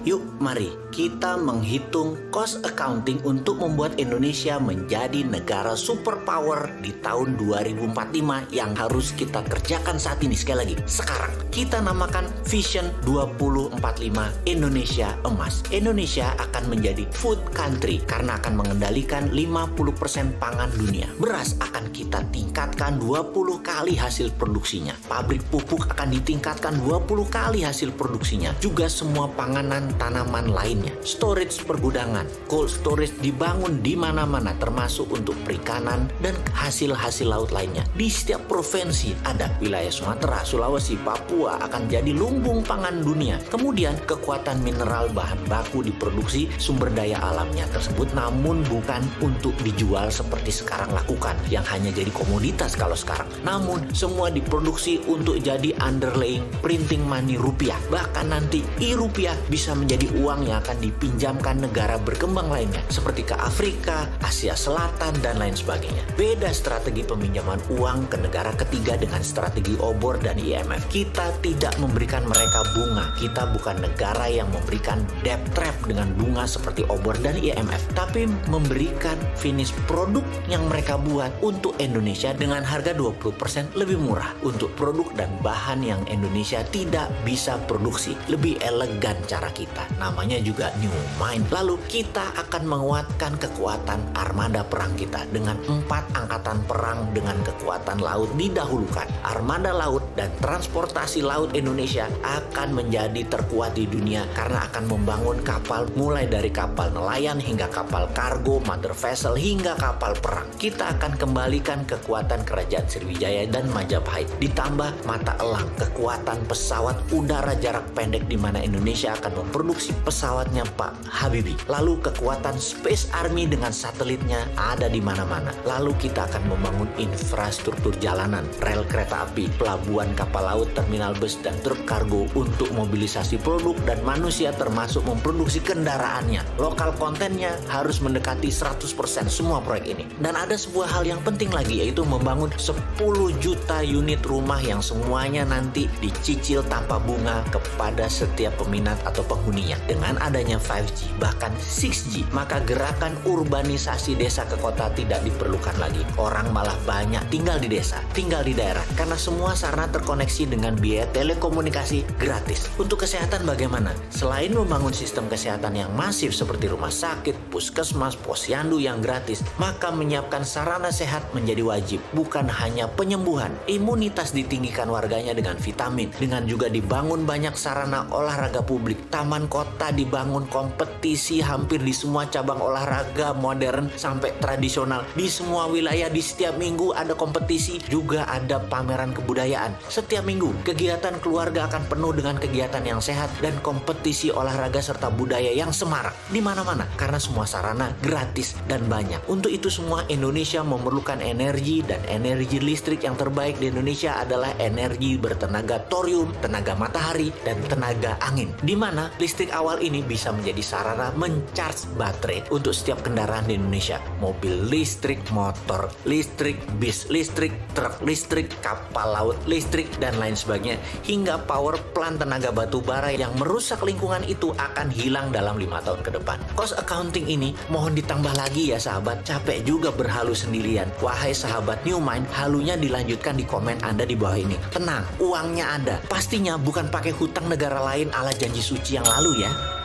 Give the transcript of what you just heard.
Yuk, mari kita menghitung cost accounting untuk membuat Indonesia menjadi negara superpower di tahun 2045 yang harus kita kerjakan saat ini. Sekali lagi, sekarang kita namakan Vision 2045 Indonesia Emas. Indonesia akan menjadi food country karena akan mengendalikan 50% pangan dunia. Beras akan kita tingkatkan 20 kali hasil produksinya. Pabrik pupuk akan ditingkatkan 20 kali hasil produksinya. Juga semua panganan tanaman lainnya. Storage pergudangan, cold storage dibangun di mana-mana termasuk untuk perikanan dan hasil-hasil laut lainnya. Di setiap provinsi ada wilayah Sumatera, Sulawesi, Papua akan jadi lumbung pangan dunia. Kemudian kekuatan mineral bahan baku diproduksi sumber daya alamnya tersebut namun bukan untuk dijual seperti sekarang lakukan yang hanya jadi komoditas kalau sekarang. Namun semua diproduksi untuk jadi underlying printing money rupiah. Bahkan nanti rupiah bisa menjadi uang yang akan dipinjamkan negara berkembang lainnya seperti ke Afrika, Asia Selatan, dan lain sebagainya. Beda strategi peminjaman uang ke negara ketiga dengan strategi obor dan IMF. Kita tidak memberikan mereka bunga. Kita bukan negara yang memberikan debt trap dengan bunga seperti obor dan IMF, tapi memberikan finish produk yang mereka buat untuk Indonesia dengan harga 20% lebih murah untuk produk dan bahan yang Indonesia tidak bisa produksi. Lebih elegan cara kita, namanya juga New Mind. Lalu kita akan menguatkan kekuatan armada perang kita dengan 4 angkatan perang dengan kekuatan laut didahulukan. Armada laut dan transportasi laut Indonesia akan menjadi terkuat di dunia karena akan membangun kapal mulai dari kapal nelayan hingga kapal kargo, mother vessel hingga kapal perang. Kita akan kembalikan kekuatan kerajaan Sriwijaya dan Majapahit ditambah mata elang kekuatan pesawat udara jarak pendek di mana Indonesia akan memproduksi pesawatnya Pak Habibie. Lalu kekuatan Space Army dengan satelitnya ada di mana-mana. Lalu kita akan membangun infrastruktur jalanan, rel kereta api, pelabuhan kapal laut, terminal bus, dan truk kargo untuk mobilisasi produk dan manusia termasuk memproduksi kendaraannya. Lokal kontennya harus mendekati 100% semua proyek ini. Dan ada sebuah hal yang penting lagi yaitu membangun 10 juta unit rumah yang semuanya nanti dicicil tanpa bunga kepada setiap peminat atau penghuninya. Dengan adanya 5G bahkan 6G maka gerakan urbanisasi desa ke kota tidak diperlukan lagi. Orang malah banyak tinggal di desa, tinggal di daerah karena semua sarana terkoneksi dengan biaya telekomunikasi gratis. Untuk kesehatan bagaimana? Selain membangun sistem kesehatan yang masif seperti rumah sakit, puskesmas, posyandu yang gratis, maka menyiapkan sarana sehat menjadi wajib. Bukan hanya penyembuhan, imunitas ditinggikan warganya dengan vitamin, dengan juga dibangun banyak sarana olahraga publik. Taman kota dibangun kompetisi hampir di semua cabang olahraga modern sampai tradisional. Di semua wilayah di setiap minggu ada kompetisi, juga ada pameran kebudayaan. Setiap minggu kegiatan keluarga akan penuh dengan kegiatan yang sehat dan kompetisi olahraga serta budaya yang semarak di mana-mana karena semua sarana gratis dan banyak. Untuk itu semua Indonesia memerlukan energi dan energi listrik yang terbaik di Indonesia adalah energi bertenaga thorium, tenaga matahari, dan tenaga angin. Di mana listrik awal ini bisa menjadi sarana mencharge baterai untuk setiap kendaraan di Indonesia. Mobil listrik, motor listrik, bis listrik, truk listrik, kapal laut listrik, dan lain sebagainya. Hingga power plant tenaga batu bara yang merusak lingkungan itu akan hilang dalam 5 tahun ke depan. Cost accounting ini mohon ditambah lagi ya sahabat. Capek juga berhalu sendirian. Wahai sahabat New Mind, halunya dilanjutkan di komen Anda di bawah ini. Tenang, uangnya ada. Pastinya bukan pakai hutang negara lain ala janji suci yang lalu ya.